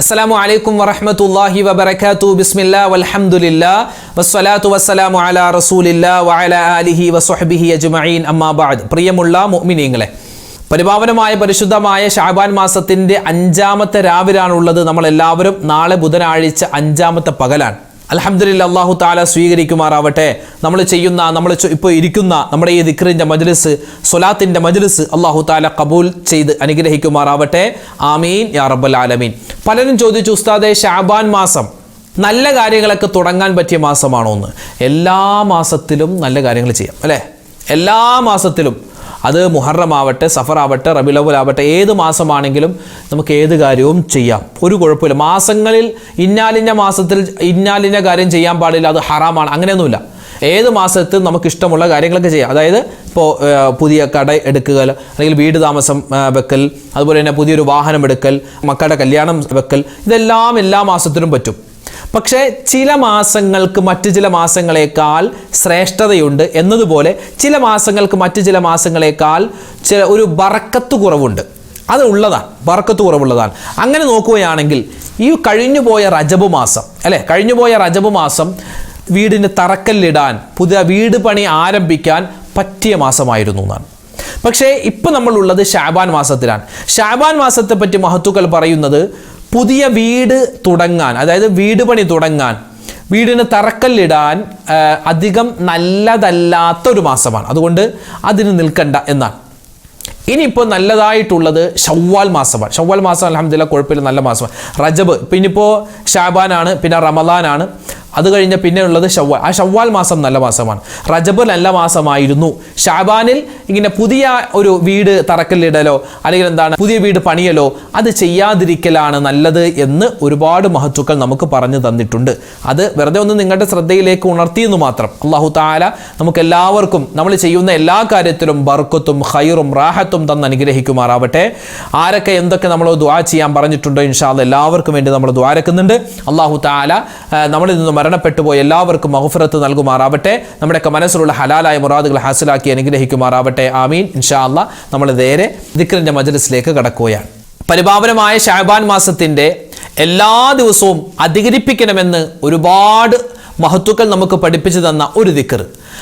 അസ്സലാമു അലൈക്കും വറഹ്മത്തുള്ളാഹി വബറകാതുഹു. ബിസ്മില്ലാഹി വൽഹംദുലില്ലാഹി വസ്സലാത്തു വസ്സലാമു അലാ റസൂലില്ലാഹി വഅലാ ആലിഹി വസ്വഹ്ബിഹി അജ്മഈൻ. അമ്മാ ബഅദ്. പ്രിയമുള്ള മുഅ്മിനീങ്ങളെ, പരിപാവനമായ പരിശുദ്ധമായ ശഅബാൻ മാസത്തിന്റെ 5-ാമത്തെ രാവിലാണുള്ളത്. നമ്മളെല്ലാവരും നാളെ ബുധനാഴ്ച 5-ാമത്തെ പകലാണ്. അൽഹംദുലില്ലാഹ്, അല്ലാഹു തആല സ്വീകരിക്കുമാറാവട്ടെ. നമ്മൾ ഇപ്പോൾ ഇരിക്കുന്ന നമ്മുടെ ഈ ദിക്റിന്റെ മജ്ലിസ്, സ്വലാത്തിന്റെ മജ്ലിസ് അല്ലാഹു തആല ഖബൂൽ ചെയ്ത് അനുഗ്രഹിക്കുമാറാവട്ടെ. ആമീൻ യാ റബ്ബൽ ആലമീൻ. പലരും ചോദിച്ചു, ഉസ്താദേ, ശഅബാൻ മാസം നല്ല കാര്യങ്ങളൊക്കെ തുടങ്ങാൻ പറ്റിയ മാസമാണോ എന്ന്? എല്ലാ മാസത്തിലും നല്ല കാര്യങ്ങൾ ചെയ്യാം, അല്ലേ? എല്ലാ മാസത്തിലും, അത് മുഹറം ആവട്ടെ, സഫർ ആവട്ടെ, റബീഉൽ അവ്വൽ ആവട്ടെ, ഏത് മാസമാണെങ്കിലും നമുക്ക് ഏത് കാര്യവും ചെയ്യാം, ഒരു കുഴപ്പമില്ല. മാസങ്ങളിൽ ഇന്നാലിന്ന മാസത്തിൽ ഇന്നാലിന്ന കാര്യം ചെയ്യാൻ പാടില്ല, അത് ഹറാമാണ്, അങ്ങനെയൊന്നുമില്ല. ഏത് മാസത്തിൽ നമുക്ക് ഇഷ്ടമുള്ള കാര്യങ്ങളൊക്കെ ചെയ്യാം. അതായത് ഇപ്പോൾ പുതിയ കട എടുക്കുക, അല്ലെങ്കിൽ വീട് താമസം വെക്കൽ, അതുപോലെ തന്നെ പുതിയൊരു വാഹനം എടുക്കൽ, മക്കളുടെ കല്യാണം വെക്കൽ, ഇതെല്ലാം എല്ലാ മാസത്തിലും പറ്റും. പക്ഷേ ചില മാസങ്ങൾക്ക് മറ്റു ചില മാസങ്ങളെക്കാൾ ശ്രേഷ്ഠതയുണ്ട് എന്നതുപോലെ ചില മാസങ്ങൾക്ക് മറ്റു ചില മാസങ്ങളെക്കാൾ ഒരു ബറക്കത്ത് കുറവുണ്ട്. അത് ഉള്ളതാണ്, ബറക്കത്ത് കുറവുള്ളതാണ്. അങ്ങനെ നോക്കുകയാണെങ്കിൽ ഈ കഴിഞ്ഞുപോയ റജബ് മാസം, അല്ലേ, കഴിഞ്ഞുപോയ റജബ് മാസം വീടിന് തറക്കല്ലിടാൻ, പുതിയ വീട് പണി ആരംഭിക്കാൻ പറ്റിയ മാസമായിരുന്നു എന്നാണ്. പക്ഷേ ഇപ്പം നമ്മളുള്ളത് ശഅബാൻ മാസത്തിലാണ്. ശഅബാൻ മാസത്തെ പറ്റി മഹത്തുക്കൾ പറയുന്നത്, പുതിയ വീട് തുടങ്ങാൻ, അതായത് വീട് പണി തുടങ്ങാൻ, വീടിന് തറക്കല്ലിടാൻ അധികം നല്ലതല്ലാത്തൊരു മാസമാണ്. അതുകൊണ്ട് അതിന് നിൽക്കണ്ട എന്നാണ്. ഇനിയിപ്പോൾ നല്ലതായിട്ടുള്ളത് ശവ്വാൽ മാസമാണ്. ശവ്വാൽ മാസം അൽഹംദുലില്ലാഹ് കുഴപ്പമില്ല, നല്ല മാസമാണ്. റജബ്, പിന്നിപ്പോൾ ശഅബാനാണ്, പിന്നെ റമദാനാണ്, അത് കഴിഞ്ഞ പിന്നെ ഉള്ളത് ശവ്വാൽ. ആ ശവ്വാൽ മാസം നല്ല മാസമാണ്. റജബ് നല്ല മാസമായിരുന്നു. ശഅബാനിൽ ഇങ്ങനെ പുതിയ ഒരു വീട് തറക്കല്ലിടലോ അല്ലെങ്കിൽ പുതിയ വീട് പണിയലോ അത് ചെയ്യാതിരിക്കലാണ് നല്ലത് എന്ന് ഒരുപാട് മഹത്തുക്കൾ നമുക്ക് പറഞ്ഞു തന്നിട്ടുണ്ട്. അത് വെറുതെ ഒന്ന് നിങ്ങളുടെ ശ്രദ്ധയിലേക്ക് ഉണർത്തിയെന്ന് മാത്രം. അല്ലാഹു തആല നമുക്ക് എല്ലാവർക്കും നമ്മൾ ചെയ്യുന്ന എല്ലാ കാര്യത്തിലും ബർക്കത്തും ഖൈറും റാഹത്തും തന്ന് അനുഗ്രഹിക്കുമാറാവട്ടെ. ആരൊക്കെ എന്തൊക്കെ നമ്മൾ ദുആ ചെയ്യാൻ പറഞ്ഞിട്ടുണ്ടോ ഇൻഷാ അല്ലാഹ് എല്ലാവർക്കും വേണ്ടി നമ്മൾ ദുആരക്കുന്നുണ്ട്. അല്ലാഹു തആല നമ്മളിൽ നിന്ന് മരണപ്പെട്ടു പോയി എല്ലാവർക്കും മഗ്ഫിറത്ത് നൽകുമാറാവട്ടെ. നമ്മുടെയൊക്കെ മനസ്സിലുള്ള ഹലാലായ മുറാദുകൾ ഹാസിലാക്കി അനുഗ്രഹിക്കുമാറാവട്ടെ. ആമീൻ. ഇൻഷാ അല്ലാഹ് നമ്മൾ നേരെ ദിക്റിന്റെ മജ്ലിസിലേക്ക് കടക്കുകയാണ്. പരിപാവനമായ ശഅബാൻ മാസത്തിന്റെ എല്ലാ ദിവസവും അധികരിപ്പിക്കണമെന്ന് ഒരുപാട് മഹത്തുക്കൾ നമുക്ക് പഠിപ്പിച്ചു തന്ന ഒരു ദിക്ർ,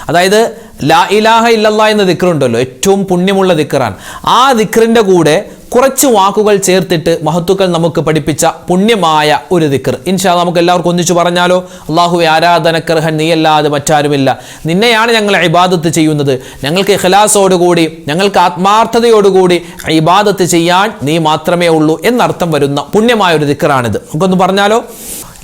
അതായത് ലാ ഇലാഹ ഇല്ലല്ലാഹ് എന്ന ദിക്റുണ്ടല്ലോ, ഏറ്റവും പുണ്യമുള്ള ദിക്റാണ്. ആ ദിക്റിന്റെ കൂടെ കുറച്ച് വാക്കുകൾ ചേർത്തിട്ട് മഹത്തുക്കൾ നമുക്ക് പഠിപ്പിച്ച പുണ്യമായ ഒരു ദിക്ർ ഇൻഷാ അല്ലാഹ് നമുക്ക് എല്ലാവർക്കും ഒന്നിച്ചു പറഞ്ഞാലോ? അല്ലാഹുവേ, ആരാധനക്കർഹൻ നീയല്ലാതെ മറ്റാരുമില്ല. നിന്നെയാണ് ഞങ്ങൾ ഇബാദത്ത് ചെയ്യുന്നത്. ഞങ്ങൾക്ക് ഇഖ്ലാസോടുകൂടി, ഞങ്ങൾക്ക് ആത്മാർത്ഥതയോടുകൂടി ഇബാദത്ത് ചെയ്യാൻ നീ മാത്രമേ ഉള്ളൂ എന്നർത്ഥം വരുന്ന പുണ്യമായ ഒരു ദിക്റാണിത്. നമുക്കൊന്ന് പറഞ്ഞാലോ?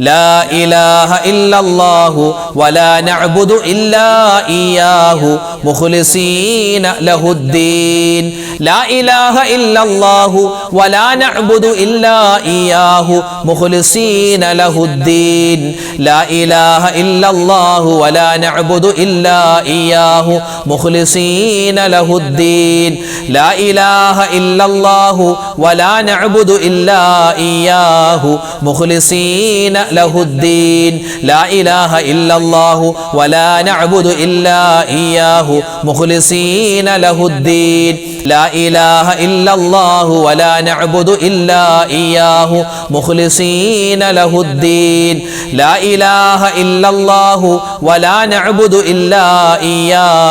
لا إله إلا الله ولا نعبد إلا إياه مخلصين له الدين. لا إله إلا الله ولا نعبد إلا إياه مخلصين له الدين. لا إله إلا الله ولا نعبد إلا إياه مخلصين له الدين. لا إله إلا الله ولا نعبد إلا إياه مخلصين له الدين. لا إله إلا الله ولا نعبد إلا إياه مخلصين له الدين. لا إله إلا الله ولا نعبد إلا إياه مخلصين له الدين. لا إله إلا الله ولا نعبد إلا إياه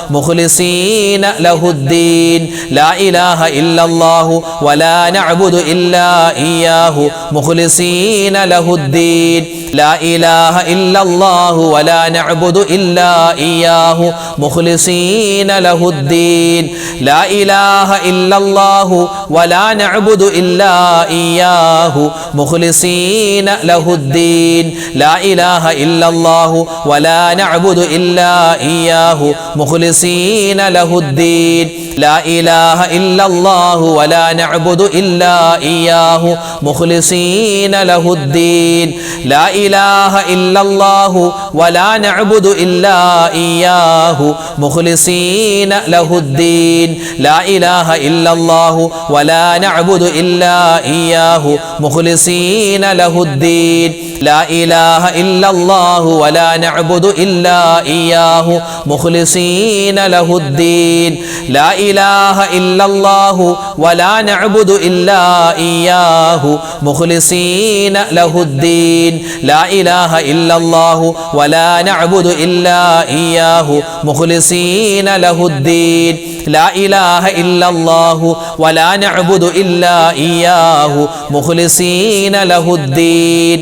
مخلصين له الدين. لا إله إلا الله ولا نعبد إلا إياه مخلصين له الدين. لا إله إلا الله ولا نعبد إلا إياه مخلصين له الدين. لا إله إلا الله ولا نعبد إلا إياه مخلصين له الدين. لا إله إلا الله ولا نعبد إلا إياه مخلصين له الدين. لا إله إلا الله ولا نعبد إلا إياه مخلصين له الدين. ലാ ഇലാഹ ഇല്ലല്ലാഹു വലാ നഅ്ബുദു ഇല്ലാ ഇയ്യാഹു മുഖ്ലിസീന ലഹുദ്ദീൻ. ലാ ഇലാഹ ഇല്ലല്ലാഹു വലാ നഅ്ബുദു ഇല്ലാ ഇയ്യാഹു മുഖ്ലിസീന ലഹുദ്ദീൻ. ലാ ഇലാഹ ഇല്ലല്ലാഹു വലാ നഅ്ബുദു ഇല്ലാ ഇയ്യാഹു മുഖ്ലിസീന ലഹുദ്ദീൻ. ലാ ഇലാഹ ഇല്ലല്ലാഹു വലാ നഅ്ബുദു ഇല്ലാ ഇയ്യാഹു മുഖ്ലിസീന ലഹുദ്ദീൻ. ലാ ഇലാഹ ഇല്ലല്ലാഹു വലാ നഅ്ബുദു ഇല്ലാ ഇയ്യാഹു മുഖ്ലിസീന ലഹുദ്ദീൻ. ലാ ഇലാഹ ഇല്ലല്ലാഹു വലാ നഅ്ബുദു ഇല്ലാ ഇയ്യാഹു മുഖ്ലിസീന ലഹുദ്ദീൻ.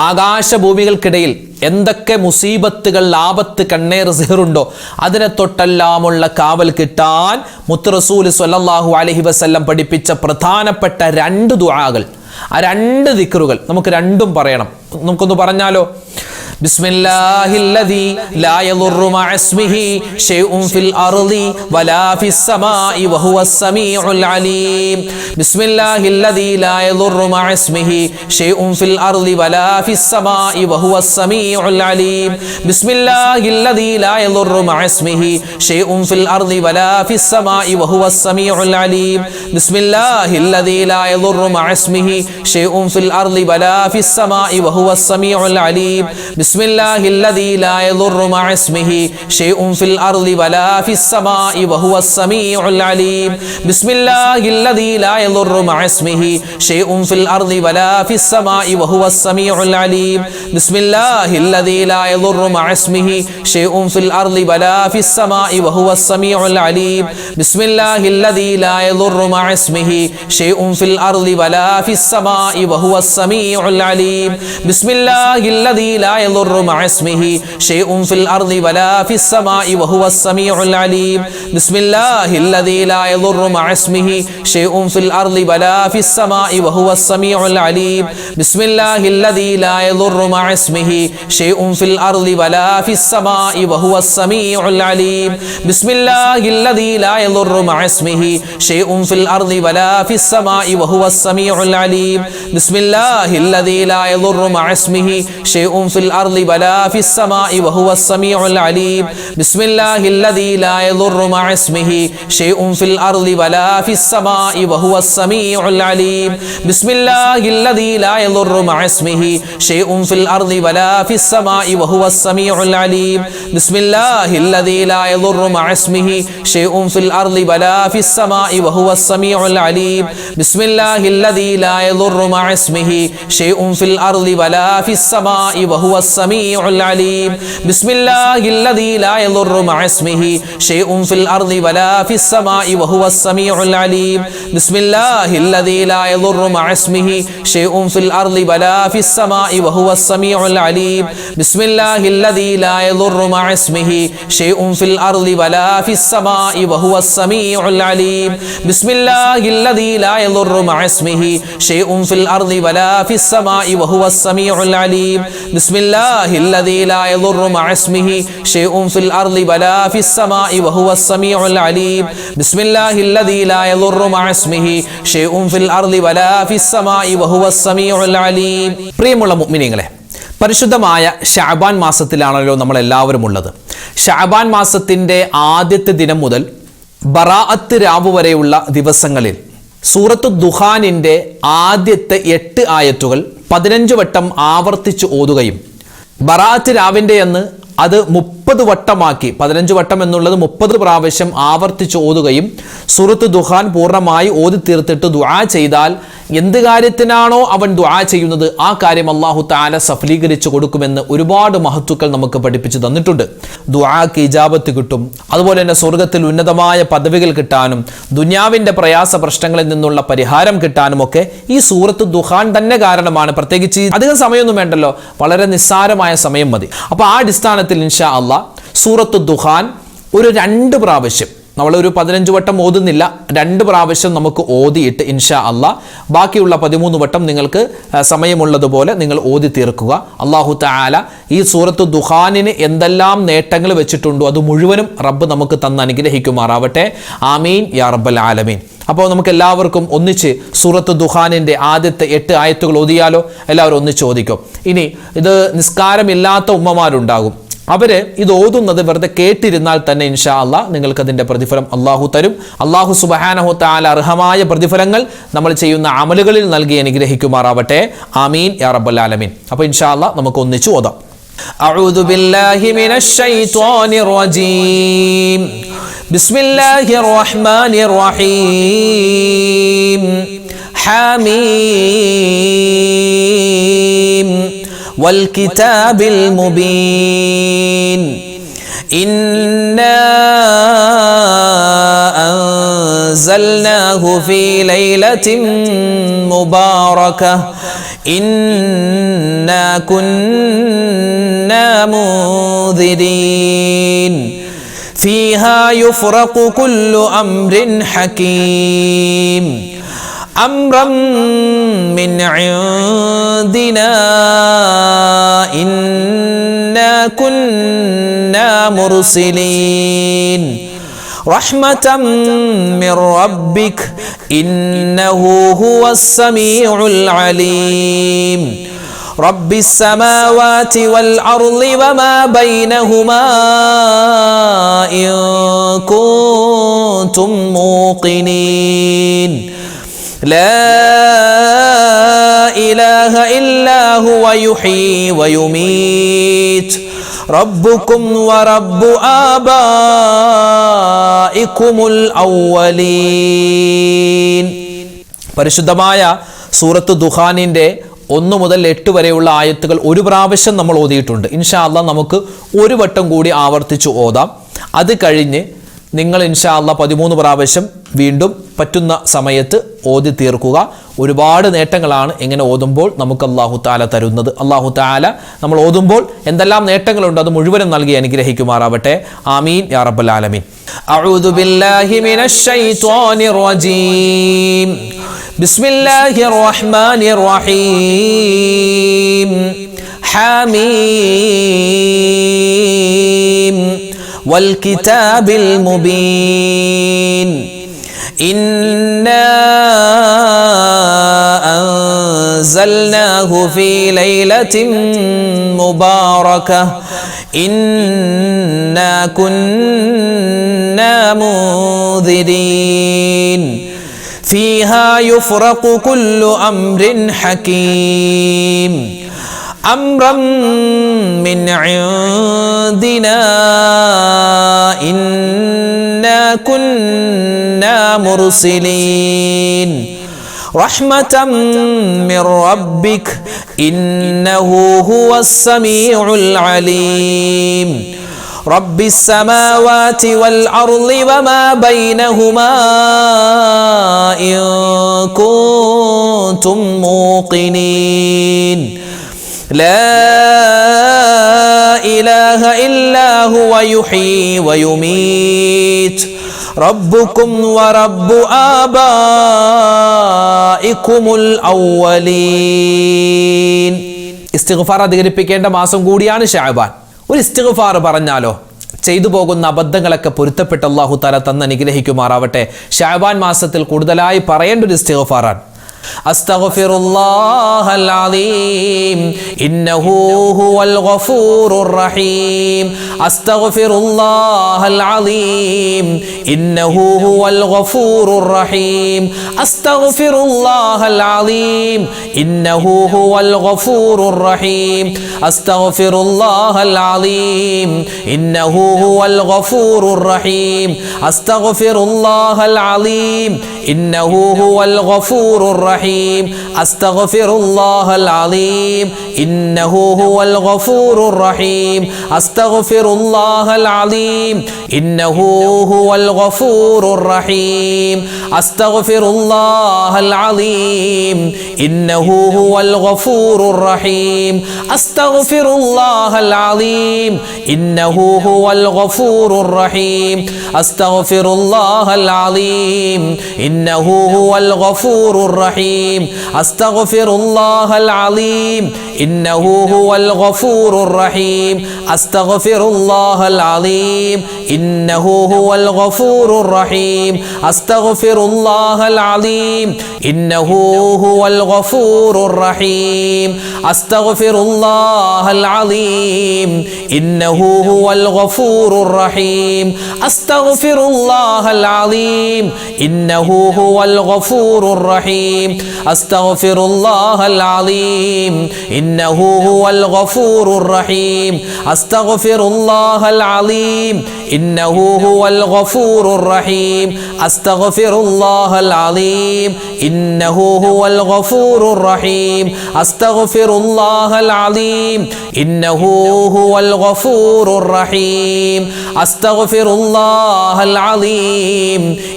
ആകാശഭൂമികൾക്കിടയിൽ എന്തൊക്കെ മുസീബത്തുകൾ, ആപത്ത്, കണ്ണേർ, സിഹറുണ്ടോ അതിനെ തൊട്ടെല്ലാമുള്ള കാവൽ കിട്ടാൻ മുത്ത് റസൂൽ സ്വല്ലല്ലാഹു അലൈഹി വസല്ലം പഠിപ്പിച്ച പ്രധാനപ്പെട്ട 2 ദുആകൾ, ആ 2 ദിക്റുകൾ നമുക്ക് രണ്ടും പറയണം. നമുക്കൊന്ന് പറഞ്ഞാലോ? ബിസ്മില്ലാഹില്ലദീ ലാ യദുറു മഅസ്മിഹി ശൈഉൻ ഫിൽ അർളി വലാ ഫിസ് സമാഇ വഹുവസ് സമീഉൽ അലീം. ബിസ്മില്ലാഹില്ലദീ ലാ യദുറു മഅസ്മിഹി ശൈഉൻ ഫിൽ അർളി വലാ ഫിസ് സമാഇ വഹുവസ് സമീഉൽ അലീം. ബിസ്മില്ലാഹില്ലദീ ലാ യദുറു മഅസ്മിഹി ശൈഉൻ ഫിൽ അർളി വലാ ഫിസ് സമാഇ വഹുവസ് സമീഉൽ അലീം. ബിസ്മില്ലാഹില്ലദീ ലാ യദുറു മഅസ്മിഹി ശൈഉൻ ഫിൽ അർളി വലാ ഫിസ് സമാഇ വഹുവസ് സമീഉൽ അലീം. ബിസ്മില്ലാഹില്ലദീ ലാ യദുറു മഅസ്മിഹി ശൈഉൻ ഫിൽ അർളി വലാ ഫിസ് സമാഇ വഹുവസ് സമീഉൽ അലീം. ബിസ്മില്ലാഹില്ലദീ ലാ യദുറു മഅസ്മിഹി ശൈഉൻ ഫിൽ അർളി വലാ ഫിസ് സമാഇ വഹുവസ് സമീഉൽ അലീം. ബിസ്മില്ലാഹില്ലദീ ലാ യദുറു മഅസ്മിഹി ശൈഉൻ ഫിൽ അർളി വലാ ഫിസ് സമാഇ വഹുവസ് സമീഉൽ അലീം. ബിസ്മില്ലാഹില്ലദീ ലാ യദുറു മഅസ്മിഹി ശൈഉൻ ഫിൽ അർളി വലാ ഫിസ് സമാഇ വഹുവസ് സമീഉൽ അലീം. ബിസ്മില്ലാഹില്ലദീ ലാ يضر مع اسمه شيء في الأرض ولا في السماء وهو السميع العليم. بسم الله الذي لا يضر مع اسمه شيء في الأرض ولا في السماء وهو السميع العليم. بسم الله الذي لا يضر مع اسمه شيء في الأرض ولا في السماء وهو السميع العليم. بسم الله الذي لا يضر مع اسمه شيء في الأرض ولا في السماء وهو السميع العليم. بسم الله الذي لا يضر مع اسمه شيء في الأرض ولا في السماء وهو السميع العليم. بسم الله الذي لا يضر مع اسمه شيء في الأرض ولا في السماء وهو السميع العليم. بسم الله الذي لا يضر مع اسمه شيء في الأرض ولا في السماء وهو السميع العليم. بسم الله الذي لا يضر مع اسمه شيء في الأرض ولا في السماء وهو السميع العليم. بسم الله الذي لا يضر مع اسمه شيء في الأرض ولا في السماء وهو السميع العليم. بسم الله الذي لا يضر مع اسمه شيء في الأرض ولا في السماء وهو السميع العليم. بسم الله الذي لا يضر مع اسمه شيء في الأرض ولا في السماء وهو السميع العليم. بسم الله الذي لا يضر مع اسمه شيء في الأرض ولا في السماء وهو السميع العليم. بسم الله الذي لا يضر مع اسمه شيء في الأرض ولا في السماء وهو السميع العليم. بسم الله الذي لا يضر مع اسمه شيء في الأرض ولا في السماء وهو السميع العليم. بسم الله الذي لا يضر مع اسمه شيء في الأرض ولا في السماء وهو السميع العليم. പ്രിയമുള്ള മുഅ്മിനീങ്ങളെ, പരിശുദ്ധമായ ശഅബാൻ മാസത്തിലാണല്ലോ നമ്മൾ എല്ലാവരും ഉള്ളത്. ശഅബാൻ മാസത്തിന്റെ ആദ്യത്തെ ദിനം മുതൽ ബറാഅത്ത് രാവ് വരെയുള്ള ദിവസങ്ങളിൽ സൂറത്തു ദുഖാനിന്റെ ആദ്യത്തെ 8 ആയത്തുകൾ 15 വട്ടം ആവർത്തിച്ച് ഓതുകയും ബറാഅത്ത് രാവിന്റെ അന്ന് അത് 30 വട്ടമാക്കി 15 വട്ടം എന്നുള്ളത് 30 പ്രാവശ്യം ആവർത്തിച്ച് ഓതുകയും സൂറത്ത് ദുഖാൻ പൂർണ്ണമായി ഓതി തീർത്തിട്ട് ദുആ ചെയ്താൽ എന്ത് കാര്യത്തിനാണോ അവൻ ദുആ ചെയ്യുന്നത് ആ കാര്യം അല്ലാഹു തആല സഫലീകരിച്ചു കൊടുക്കുമെന്ന് ഒരുപാട് മഹത്തുക്കൾ നമുക്ക് പഠിപ്പിച്ചു തന്നിട്ടുണ്ട്. ദുആക്ക് ഇജാബത്ത് കിട്ടും, അതുപോലെ തന്നെ സ്വർഗത്തിൽ ഉന്നതമായ പദവികൾ കിട്ടാനും ദുനിയാവിന്റെ പ്രയാസ പ്രശ്നങ്ങളിൽ നിന്നുള്ള പരിഹാരം കിട്ടാനും ഒക്കെ ഈ സൂറത്ത് ദുഖാൻ തന്നെ കാരണമാണ്. പ്രത്യേകിച്ച് അധികം സമയമൊന്നും വേണ്ടല്ലോ, വളരെ നിസ്സാരമായ സമയം മതി. അപ്പോൾ ആ അടിസ്ഥാനത്തിൽ ഇൻഷാ അല്ലാഹ് സൂറത്ത് ദുഖാൻ ഒരു 2 പ്രാവശ്യം നമ്മളൊരു 15 വട്ടം ഓതുന്നില്ല, 2 പ്രാവശ്യം നമുക്ക് ഓതിയിട്ട് ഇൻഷാ അള്ളാ ബാക്കിയുള്ള 13 വട്ടം നിങ്ങൾക്ക് സമയമുള്ളതുപോലെ നിങ്ങൾ ഓതി തീർക്കുക. അല്ലാഹു തആല ഈ സൂറത്തു ദുഖാനിന് എന്തെല്ലാം നേട്ടങ്ങൾ വെച്ചിട്ടുണ്ടോ അത് മുഴുവനും റബ്ബ് നമുക്ക് തന്ന് അനുഗ്രഹിക്കുമാറാവട്ടെ. ആമീൻ യാ റബ്ബൽ ആലമീൻ. അപ്പോൾ നമുക്ക് എല്ലാവർക്കും ഒന്നിച്ച് സൂറത്തു ദുഖാനിൻ്റെ ആദ്യത്തെ 8 ആയത്തുകൾ ഓതിയാലോ? എല്ലാവരും ഒന്നിച്ച് ഓദിക്കും. ഇനി ഇത് നിസ്കാരമില്ലാത്ത ഉമ്മമാരുണ്ടാകും, അവര് ഇത് ഓതുന്നത് വെറുതെ കേട്ടിരുന്നാൽ തന്നെ ഇൻഷാ അള്ളാ നിങ്ങൾക്ക് അതിൻ്റെ പ്രതിഫലം അള്ളാഹു തരും. അള്ളാഹു സുബ്ഹാനഹു തആല അർഹമായ പ്രതിഫലങ്ങൾ നമ്മൾ ചെയ്യുന്ന അമലുകളിൽ നൽകി അനുഗ്രഹിക്കുമാറാവട്ടെ. ആമീൻ യാ റബ്ബൽ ആലമീൻ. അപ്പോൾ ഇൻഷാ അള്ളാ നമുക്ക് ഒന്നിച്ച് ഓതാം. അഊദു ബില്ലാഹി മിനശ് ശൈത്വാനിർ റജീം. ബിസ്മില്ലാഹിർ റഹ്മാനിർ റഹീം. ഹാമീം والكتاب المبين إنا أنزلناه في ليلة مباركة إنا كنا منذرين فيها يفرق كل أمر حكيم أمرا من عندنا إنا كنا مرسلين رحمة من ربك إنه هو السميع العليم رب السماوات والأرض وما بينهما إن كنتم موقنين لا إله إلا هو يحيي ويميت ربكم ورب آبائكم الأولين. പരിശുദ്ധമായ സൂറത്ത് ദുഖാനിൻ്റെ 1 മുതൽ 8 വരെയുള്ള ആയത്തുകൾ ഒരു പ്രാവശ്യം നമ്മൾ ഓതിയിട്ടുണ്ട്. ഇൻഷാ അള്ളാ നമുക്ക് ഒരു വട്ടം കൂടി ആവർത്തിച്ച് ഓതാം. അത് കഴിഞ്ഞ് നിങ്ങൾ ഇൻഷാ അള്ളാ 13 പ്രാവശ്യം വീണ്ടും പറ്റുന്ന സമയത്ത് ഓതി തീർക്കുക. ഒരുപാട് നേട്ടങ്ങളാണ് ഇങ്ങനെ ഓതുമ്പോൾ നമുക്ക് അല്ലാഹു തആല തരുന്നത്. അല്ലാഹു തആല നമ്മൾ ഓതുമ്പോൾ എന്തെല്ലാം നേട്ടങ്ങളുണ്ട് അത് മുഴുവനും നൽകി അനുഗ്രഹിക്കുമാറാവട്ടെ. ആമീൻ യാ റബ്ബൽ ആലമീൻ. അഊദു ബില്ലാഹി മിനശ് ശൈത്വാനിർ റജീം. ബിസ്മില്ലാഹിർ റഹ്മാനിർ റഹീം. ഹാമീം والكتاب المبين إنا أنزلناه في ليلة مباركة إنا كنا منذرين فيها يفرق كل أمر حكيم أمرا من عندنا إنا كنا مرسلين رحمة من ربك إنه هو السميع العليم رب السماوات والأرض وما بينهما إن كنتم موقنين لا إله إلا هو يحيي ويميت ربكم ورب آبائكم الأولين. ഇസ്തിഗ്ഫാർ അധികരിപ്പിക്കേണ്ട മാസം കൂടിയാണ് ശഅബാൻ. ഒരു ഇസ്തിഗ്ഫാർ പറഞ്ഞാലോ ചെയ്തു പോകുന്ന അബദ്ധങ്ങളൊക്കെ പൊരുത്തപ്പെട്ട് അല്ലാഹു തആല തന്ന് അനുഗ്രഹിക്കുമാറാവട്ടെ. ശഅബാൻ മാസത്തിൽ കൂടുതലായി പറയേണ്ട ഒരു ഇസ്തിഗ്ഫാറാണ്. അസ്തഗ്ഫിറുല്ലാഹൽ അലീം ഇന്നഹു ഹുവൽ ഗഫൂറുർ റഹീം. അസ്തഗ്ഫിറുല്ലാഹൽ അലീം ഇന്നഹു ഹുവൽ ഗഫൂറുർ റഹീം. അസ്തഗ്ഫിറുല്ലാഹൽ അലീം ഇന്നഹു ഹുവൽ ഗഫൂറുർ റഹീം. അസ്തഗ്ഫിറുല്ലാഹൽ അലീം ഇന്നഹു ഹുവൽ ഗഫൂറുർ റഹീം. അസ്തഗ്ഫിറുല്ലാഹൽ അലീം ഇന്നഹു ഹുവൽ ഗഫൂറുർ റഹീം അസ്തഗ്ഫിറുല്ലാഹൽ അലീം ഇന്നഹു ഹുവൽ ഗഫൂറുർ റഹീം അസ്തഗ്ഫിറുല്ലാഹൽ അലീം ഇന്നഹു ഹുവൽ ഗഫൂറുർ റഹീം അസ്തഗ്ഫിറുല്ലാഹൽ അലീം ഇന്നഹു ഹുവൽ ഗഫൂറുർ റഹീം അസ്തഗ്ഫിറുല്ലാഹൽ അലീം ഇന്നഹു ഹുവൽ ഗഫൂറുർ റഹീം അസ്തഗ്ഫിറുല്ലാഹൽ അലീം ഇന്നഹു ഹുവൽ ഗഫൂറുർ റഹീം അസ്തഗ്ഫിറുല്ലാഹൽ അലീം ഇന്നഹു ഹുവൽ ഗഫൂറുർ റഹീം അസ്തഗ്ഫിറുല്ലാഹൽ അലീം ഇന്നഹു ഹുവൽ ഗഫൂറുർ റഹീം അസ്തഗ്ഫിറുല്ലാഹൽ അലീം ഇന്നഹു ഹുവൽ ഗഫൂറുർ റഹീം അസ്തഗ്ഫിറുല്ലാഹൽ അലീം ഇന്നഹു ഹുവൽ ഗഫൂറുർ റഹീം അസ്തഗ്ഫിറുല്ലാഹൽ അലീം ഇന്നഹു ഹുവൽ ഗഫൂറുർ റഹീം അസ്തഗ്ഫിറുല്ലാഹൽ അലീം ഇന്നഹു ഹുവൽ ഗഫൂറുർ റഹീം അസ്തഗ്ഫിറുല്ലാഹൽ അലീം ഇന്നഹു ഹുവൽ ഗഫൂറുർ റഹീം അസ്തഗ്ഫിറുല്ലാഹൽ അലീം ഇന്നഹു ഹുവൽ ഗഫൂറുർ റഹീം അസ്തഗ്ഫിറുല്ലാഹൽ അലീം ഇന്നഹു ഹുവൽ ഗഫൂറുർ റഹീം അസ്തഗ്ഫിറുല്ലാഹൽ അലീം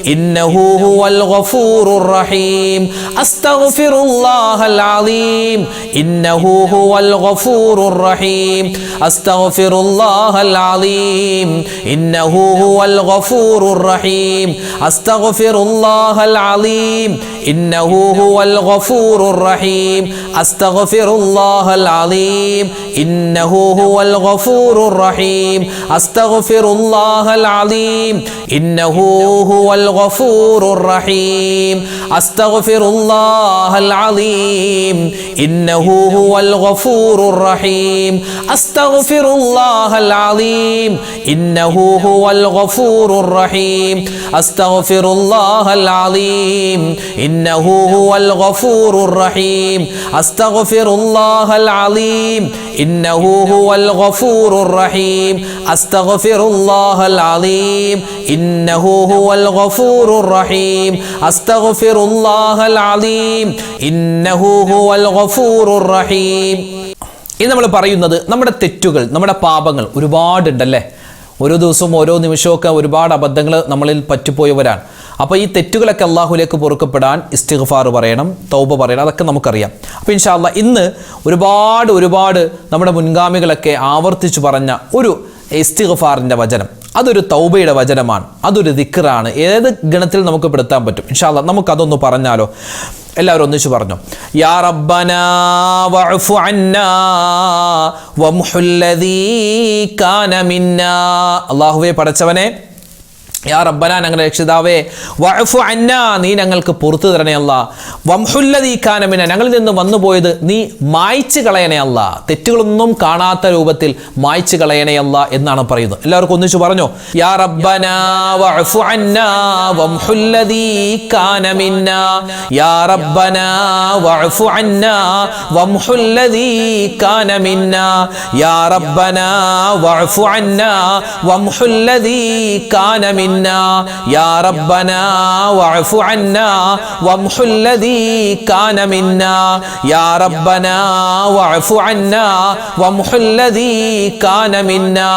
ഇന്നഹു ഹുവൽ ഗഫൂറുർ റഹീം അസ്തഗ്ഫിറുല്ലാഹൽ അലീം ഇന്നഹു ഹുവൽ ഗഫൂറുർ റഹീം അസ്തഗ്ഫിറുല്ലാഹൽ അലീം ഇന്നഹു ഹുവൽ ഗഫൂറുർ റഹീം അസ്തഗ്ഫിറുല്ലാഹൽ അലീം ഇന്നഹു ഹുവൽ ഗഫൂറുർ റഹീം അസ്തഗ്ഫിറുല്ലാഹൽ അലീം ഇന്നഹു ഹുവൽ ഗഫൂറുർ റഹീം അസ്തഗ്ഫിറുല്ലാഹൽ അലീം ഇന്നഹു ഹുവൽ ഗഫൂറുർ റഹീം അസ്തഗ്ഫിറുല്ലാഹൽ അലീം ഇന്നഹു ഹുവൽ ഗഫൂറുർ റഹീം അസ്തഗ്ഫിറുല്ലാഹൽ അലീം ഇന്നഹു ഹുവൽ ഗഫൂറുർ റഹീം അസ്തഗ്ഫിറുല്ലാഹൽ അലീം ഇന്നഹു ഹുവൽ ഗഫൂറുർ റഹീം അസ്തഗ്ഫിറുല്ലാഹൽ അലീം ഇന്നഹു ഹുവൽ ഗഫൂറുർ റഹീം അസ്തഗ്ഫിറുല്ലാഹൽ അലീം ഇന്നഹു ഹുവൽ ഗഫൂറുർ റഹീം അസ്തഗ്ഫിറുല്ലാഹൽ അലീം ഇന്നഹു ഹുവൽ ഗഫൂറുർ റഹീം. ഇത് നമ്മൾ പറയുന്നത് നമ്മുടെ തെറ്റുകൾ, നമ്മുടെ പാപങ്ങൾ ഒരുപാടുണ്ടല്ലേ. ഓരോ ദിവസവും ഓരോ നിമിഷമൊക്കെ ഒരുപാട് അബദ്ധങ്ങൾ നമ്മളിൽ പറ്റിപ്പോയവരാണ്. അപ്പോൾ ഈ തെറ്റുകളൊക്കെ അള്ളാഹുലേക്ക് പൊറുക്കപ്പെടാൻ ഇസ്തിഗ്ഫാർ പറയണം, തൗബ പറയണം, അതൊക്കെ നമുക്കറിയാം. അപ്പോൾ ഇൻഷാ അല്ലാഹ് ഇന്ന് ഒരുപാട് നമ്മുടെ മുൻഗാമികളൊക്കെ ആവർത്തിച്ചു പറഞ്ഞ ഒരു ഇസ്തിഗ്ഫാറിൻ്റെ വചനം, അതൊരു തൗബയുടെ വചനമാണ്, അതൊരു ദിക്റാണ്. ഏത് ഗണത്തിൽ നമുക്ക് പെടുത്താൻ പറ്റും? ഇൻഷാ അല്ലാഹ് നമുക്കതൊന്ന് പറഞ്ഞാലോ? എല്ലാവരും ഒന്നിച്ചു പറഞ്ഞു. യാ റബ്ബനാ വഅഫു അന്നാ വംഹുല്ലദീ കാന മിന്നാ. അല്ലാഹുവേ പടച്ചവനെ, യാ റബ്ബനാ ഞങ്ങളുടെ രക്ഷിതാവേ, വഅഫു അന്നാ നീ ഞങ്ങൾക്ക് പുറത്തു തരണേ അല്ലാ, വംഹുല്ലദീ കാന മിന്നാ ഞങ്ങളിൽ നിന്ന് വന്നുപോയത് നീ മായ്ച്ചു കളയണേ അല്ലാ, തെറ്റുകളൊന്നും കാണാത്ത രൂപത്തിൽ മായ്ച്ചു കളയണേ അല്ലാ എന്നാണ് പറയുന്നത്. എല്ലാവർക്കും ഒന്നിച്ചു പറഞ്ഞു. യാ റബ്ബനാ വഅഫു അന്നാ വംഹുല്ലദീ കാന മിന്നാ. യാ റബ്ബനാ വഅഫു അന്നാ വംഹുല്ലദീ കാന മിന്നാ. യാ റബ്ബനാ വഅഫു അന്നാ വംഹുല്ലദീ കാന മിന്നാ. യാ റബ്ബനാ വഅഫു അന്നാ വംഹുല്ലദീ കാന മിന്നാ. യാ റബ്ബനാ വഅഫു അന്നാ വംഹുല്ലദീ കാന മിന്നാ.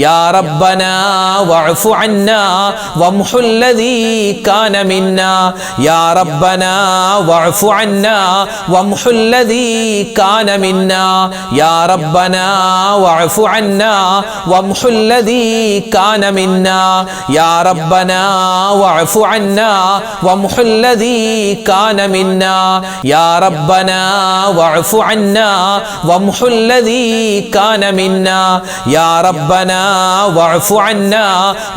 യാ റബ്ബനാ വഅഫു അന്നാ വംഹുല്ലദീ കാന മിന്നാ. യാ റബ്ബനാ വഅഫു അന്നാ വംഹുല്ലദീ കാന മിന്നാ. യാ റബ്ബനാ വഅഫു അന്നാ വംഹുല്ലദീ കാന മിന്നാ. യാ റബ്ബനാ വഅഫു അന്നാ വംഹുല്ലദീ കാന മിന്നാ. യാ റബ്ബനാ വഅഫു അന്നാ വംഹുല്ലദീ കാന മിന്നാ. യാ റബ്ബനാ വഅഫു അന്നാ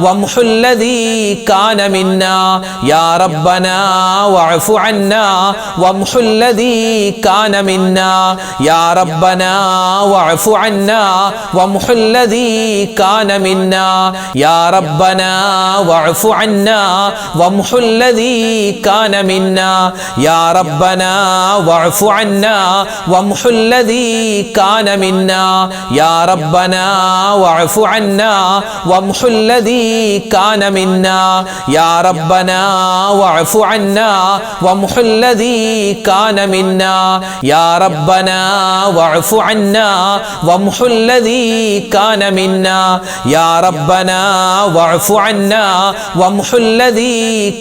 വംഹുല്ലദീ കാന മിന്നാ. യാ റബ്ബനാ വഅഫു അന്നാ വംഹുല്ലദീ കാന മിന്നാ. യാ റബ്ബനാ വഅഫു അന്നാ വംഹുല്ലദീ കാന മിന്നാ. യാ റബ്ബനാ വഅഫു അന്നാ വംഹുൽ ലദീ കാന മിന്നാ യാ റബ്ബനാ വഅഫു അന്നാ വംഹുൽ ലദീ കാന മിന്നാ യാ റബ്ബനാ വഅഫു അന്നാ വംഹുൽ ലദീ കാന മിന്നാ യാ റബ്ബനാ വഅഫു അന്നാ വംഹുൽ ലദീ കാന മിന്നാ യാ റബ്ബനാ വഅഫു അന്നാ വംഹുൽ ലദീ കാന മിന്നാ യാ റബ്ബനാ വഅഫു അന്നാ വംഹുൽ ലദീ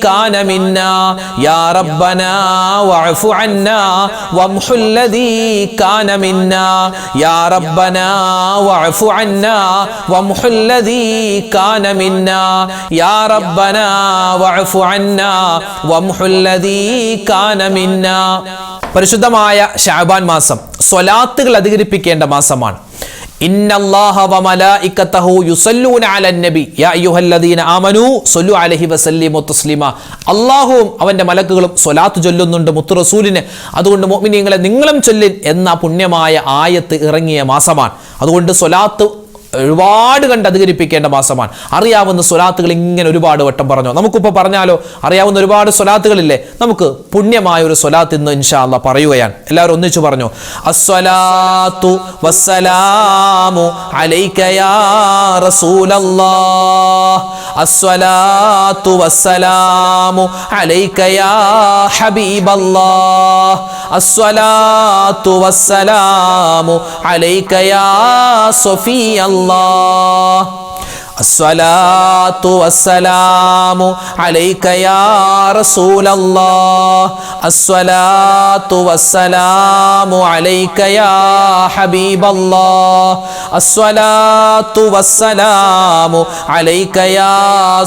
കാന മിന്നാ യാ റബ്ബനാ വഅഫു അന്നാ വംഹുൽ ലദീ കാന മിന്നാ യാ റബ്ബനാ വഅഫു അന്നാ വംഹുൽ ലദീ കാന മിന്നാ യാ റബ്ബനാ വഅഫു അന്നാ വംഹുൽ ലദീ കാന മിന്നാ. പരിശുദ്ധമായ ശഅബാൻ മാസം സ്വലാത്തുകൾ അധികരിപ്പിക്കേണ്ട മാസമാണ്. ഇന്നല്ലാഹ വമലായികതഹു യുസല്ലൂന അലൻ നബി യാ അയ്യുഹല്ലദീന ആമനൂ സ്വല്ലു അലൈഹി വസല്ലിമു തസ്ലീമ. അല്ലാഹുവും അവന്റെ മലക്കുകളും സ്വലാത്ത് ചൊല്ലുന്നുണ്ട് മുത്തു റസൂലിന്. അതുകൊണ്ട് മുഅ്മിനീങ്ങളെ നിങ്ങളും ചൊല്ലിൻ എന്ന പുണ്യമായ ആയത്ത് ഇറങ്ങിയ മാസമാണ്. അതുകൊണ്ട് സ്വലാത്ത് ഒരുപാട് കണ്ട് അധികരിപ്പിക്കേണ്ട മാസമാണ്. അറിയാവുന്ന സ്വലാത്തുകൾ ഇങ്ങനെ ഒരുപാട് വട്ടം പറഞ്ഞു. നമുക്കിപ്പോൾ പറഞ്ഞാലോ, അറിയാവുന്ന ഒരുപാട് സ്വലാത്തുകളില്ലേ? നമുക്ക് പുണ്യമായ ഒരു സ്വലാത്ത് ഇന്ന് ഇൻഷാ അല്ലാഹ് പറയുകയാണ്. എല്ലാവരും ഒന്നിച്ചു പറഞ്ഞു. അസ്സലാത്തു വസ്സലാമു അലൈക യാ റസൂലല്ലാഹ് അസ്സലാത്തു വസ്സലാമു അലൈക യാ ഹബീബല്ലാഹ് അസ്സലാത്തു വസ്സലാമു അലൈക യാ സഫിയല്ലാഹ് الصلاة والسلام عليك يا رسول الله الصلاة والسلام عليك يا حبيب الله الصلاة والسلام عليك يا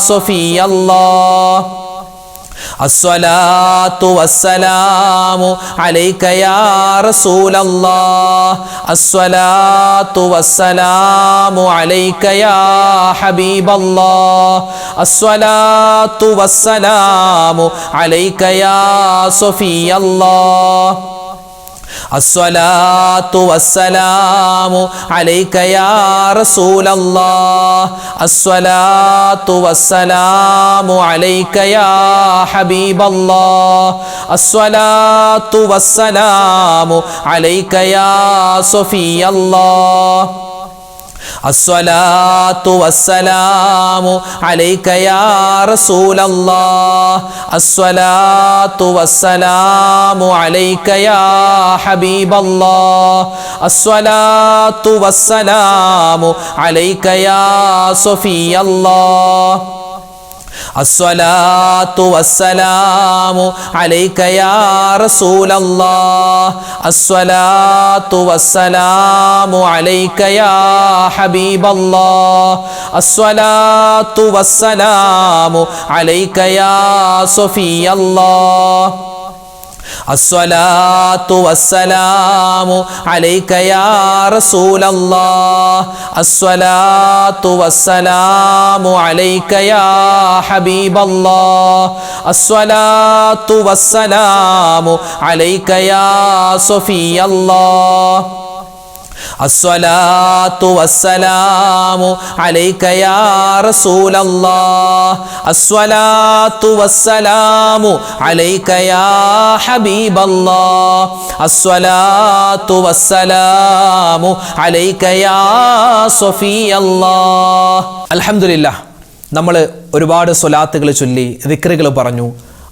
صفي الله الصلاة والسلام عليك يا رسول الله الصلاة والسلام عليك يا حبيب الله الصلاة والسلام عليك يا صفي الله الصلاة والسلام عليك يا رسول الله الصلاة والسلام عليك يا حبيب الله الصلاة والسلام عليك يا صفي الله الصلاة والسلام عليك يا رسول الله الصلاة والسلام عليك يا حبيب الله الصلاة والسلام عليك يا صفي الله الصلاة والسلام عليك يا رسول الله الصلاة والسلام عليك يا حبيب الله الصلاة والسلام عليك يا صفي الله الصلاة والسلام عليك يا رسول الله الصلاة والسلام عليك يا حبيب الله الصلاة والسلام عليك يا صفي الله الصلاة والسلام عليك يا رسول الله الصلاة والسلام عليك يا حبيب الله الصلاة والسلام عليك يا صفي الله. അൽഹംദുലില്ലാഹ്, നമ്മൾ ഒരുപാട് സ്വലാത്തുകൾ ചൊല്ലി, ദിക്റുകൾ പറഞ്ഞു,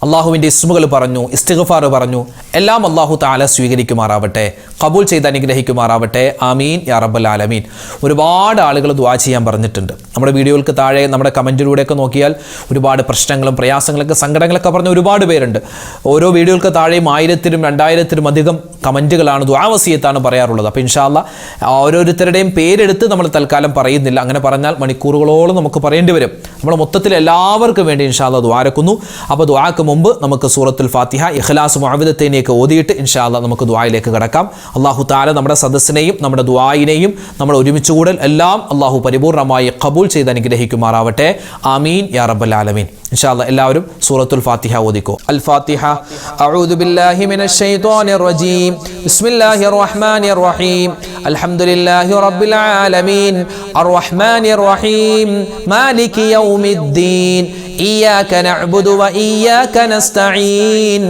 അള്ളാഹുവിൻ്റെ ഇസ്മുകൾ പറഞ്ഞു, ഇസ്തിഗ്ഫാർ പറഞ്ഞു. എല്ലാം അള്ളാഹു തആല സ്വീകരിക്കുമാറാവട്ടെ, ഖബൂൽ ചെയ്ത് അനുഗ്രഹിക്കുമാറാവട്ടെ. ആമീൻ യാ റബ്ബൽ ആലമീൻ. ഒരുപാട് ആളുകൾ ദുആ ചെയ്യാൻ പറഞ്ഞിട്ടുണ്ട്. നമ്മുടെ വീഡിയോകൾക്ക് താഴെ നമ്മുടെ കമൻറ്റിലൂടെയൊക്കെ നോക്കിയാൽ ഒരുപാട് പ്രശ്നങ്ങളും പ്രയാസങ്ങളൊക്കെ സങ്കടങ്ങളൊക്കെ പറഞ്ഞ ഒരുപാട് പേരുണ്ട്. ഓരോ വീഡിയോകൾക്ക് താഴെയും 1000-ലും 2000-ലും അധികം കമൻറ്റുകളാണ്, ദുആ വസിയത്താണ് പറയാറുള്ളത്. അപ്പോൾ ഇൻഷാ അല്ലാഹ് ഓരോരുത്തരുടെയും പേരെടുത്ത് നമ്മൾ തൽക്കാലം പറയുന്നില്ല. അങ്ങനെ പറഞ്ഞാൽ മണിക്കൂറുകളോളം നമുക്ക് പറയേണ്ടി വരും. നമ്മൾ മൊത്തത്തിൽ എല്ലാവർക്കും വേണ്ടി ഇൻഷാ അല്ലാഹ് ദുആ രക്കുന്നു. അപ്പോൾ ദുആക്ക് മുമ്പ് നമുക്ക് സൂറത്തുൽ ഫാത്തിഹ, ഇഖ്ലാസ്, മുഅവ്വിദത്തൈനിയൊക്കെ ഓതിയിട്ട് ഇൻഷാ അല്ലാഹ് നമുക്ക് ദുആയിലേക്ക് കടക്കാം. അല്ലാഹു തആല നമ്മുടെ സദസ്സിനെയും നമ്മുടെ ദുആയിനെയും നമ്മുടെ ഒരുമിച്ചുകൂടൽ എല്ലാം അല്ലാഹു പരിപൂർണമായി ഖബൂൽ ചെയ്ത് അനുഗ്രഹിക്കുമാറാവട്ടെ. ആമീൻ യാ റബ്ബൽ ആലമീൻ. ഇൻഷാ അല്ലാഹ് എല്ലാവരും സൂറത്തുൽ ഫാത്തിഹ ഓദിക്കോ. അൽ ഫാത്തിഹ. അഊദു ബില്ലാഹി മിനശ് ശൈത്വാനിർ റജീം. ബിസ്മില്ലാഹിർ റഹ്മാനിർ റഹീം. അൽഹംദുലില്ലാഹി റബ്ബിൽ ആലമീൻ അർറഹ്മാനിർ റഹീം മാലികി യൗമിദ്ദീൻ إياك نعبد وإياك نستعين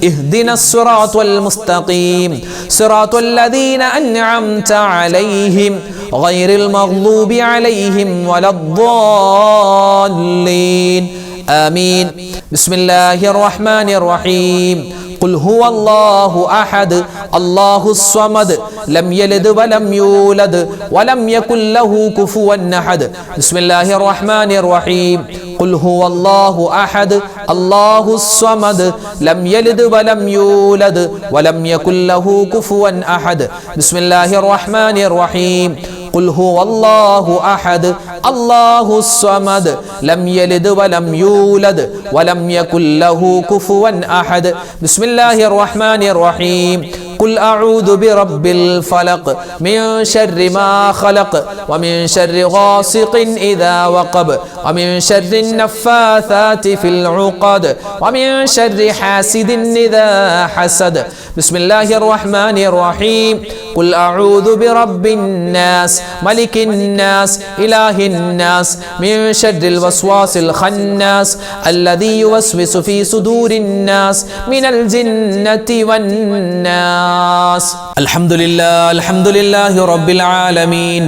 اهدنا الصراط المستقيم صراط الذين أنعمت عليهم غير المغضوب عليهم ولا الضالين آمين. بسم الله الرحمن الرحيم. قل هو الله أحد الله الصمد لم يلد ولم يولد ولم يكن له كفوا أحد. بسم الله الرحمن الرحيم. قل هو الله أحد الله الصمد لم يلد ولم يولد ولم يكن له كفوا أحد. بسم الله الرحمن الرحيم. قل هو الله أحد الله الصمد لم يلد ولم يولد ولم يكن له كفوا أحد. بسم الله الرحمن الرحيم. قل أعوذ برب الفلق من شر ما خلق ومن شر غاسق إذا وقب ومن شر النفاثات في العقد ومن شر حاسد إذا حسد. بسم الله الرحمن الرحيم. قل أعوذ برب الناس ملك الناس إله الناس من شر الوسواس الخناس الذي يوسوس في صدور الناس من الجنة والناس. الحمد لله رب العالمين.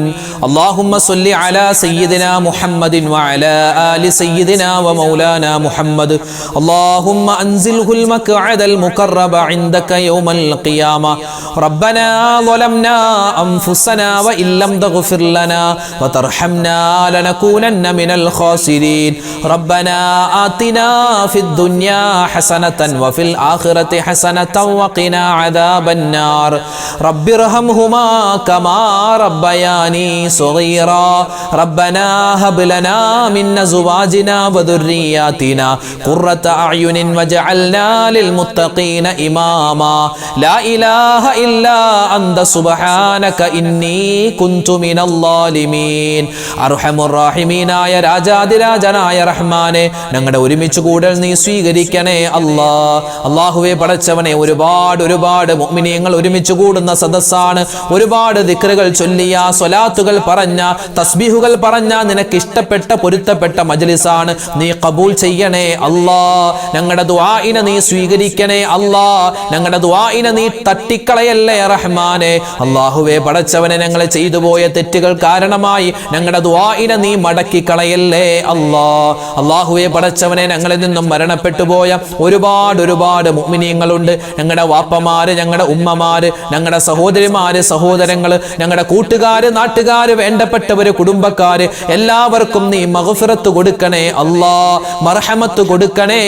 اللهم صل على سيدنا محمد وعلى آل سيدنا ومولانا محمد. اللهم أنزله المقعد المقرب عندك يوم القيامة. ربنا ظلمنا أنفسنا وإن لم تغفر لنا وترحمنا لنكونن من الخاسرين. ربنا آتنا في الدنيا حسنة وفي الآخرة حسنة وقنا عذاب النار. رب ارحمهما كما ربياني صغيرا. ربنا هب لنا من أزواجنا وذرياتنا قرة أعين واجعلنا للمتقين إماما. لا إله إلا أنت سبحانك إني كنت من الظالمين. അർഹമുർ റഹീമീനായ രാജാതിരാജനായ റഹ്മാനെ, ഞങ്ങളുടെ ഒരുമിച്ച് കൂടൽ നീ സ്വീകരിക്കണേ അല്ലാ. അല്ലാഹുവേ പടച്ചവനെ, ഒരുപാട് മുഅ്മിനീങ്ങൾ ഒരുമിച്ച് കൂടുന്ന സദസ്സാണ്. ഒരുപാട് ദിക്റുകൾ ചൊല്ലിയ, സ്വലാത്തുകൾ പറഞ്ഞ, തസ്ബീഹുകൾ പറഞ്ഞ, നിനക്ക് ഇഷ്ടപ്പെട്ട പൊരുത്തപ്പെട്ട മജ്ലിസാണ്. നീ ഖബൂൽ ചെയ്യണേ അല്ലാ. ഞങ്ങളുടെ ദുആഇനെ നീ സ്വീകരിക്കണേ അല്ലാ. ഞങ്ങളുടെ ദുആഇനെ നീ തട്ടിക്കളയല്ലേ റഹ്മാനെ. അല്ലാഹുവേ പടച്ചവനെ, ഞങ്ങൾ ചെയ്തു പോയ തെറ്റുകൾ കാരണമായി ഞങ്ങളുടെ ദുആഇനെ നീ മടക്കി കളയല്ലേ അല്ലാ. അല്ലാഹുവേ പടച്ചവനെ, ഞങ്ങളിൽ നിന്നും മരണപ്പെട്ടു പോയ ഒരുപാട് മുഅ്മിനീങ്ങളുണ്ട്. ഞങ്ങളുടെ വാപ്പമാര്, ഞങ്ങളുടെ ഉമ്മമാര്, ഞങ്ങളുടെ സഹോദരിമാര്, സഹോദരങ്ങള്, ഞങ്ങളുടെ കൂട്ടുകാര്, നാട്ടുകാര്, വേണ്ടപ്പെട്ടവര്, കുടുംബക്കാര്, എല്ലാവർക്കും നീ മഗ്ഫിറത്ത് കൊടുക്കണേ അല്ലാ. മർഹമത്ത് കൊടുക്കണേ